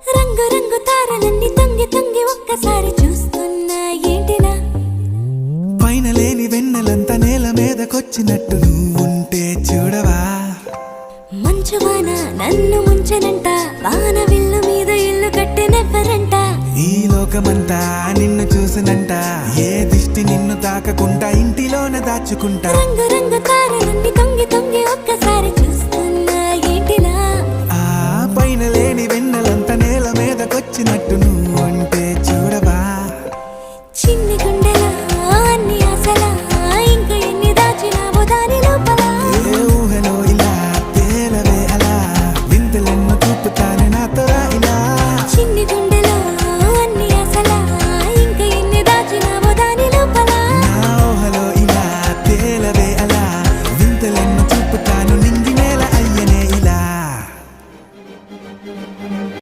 రంగు రంగు తారలన్నీ తొంగి తొంగి ఒక్కసారి చూస్తున్నా ఏంటినా పైన లేని వెన్నెలంతా నేల మీదకొచ్చినట్టు నువ్వుంటే చూడవా మంచువాన నన్ను ముంచనంట వాన విల్లు మీద ఇల్లు కట్టినెవ్వరంట ఈ లోకమంతా నిన్ను చూసినంట ఏ దిష్టి నిన్ను తాకకుండా ఇంటిలోన దాచుకుంటా రంగు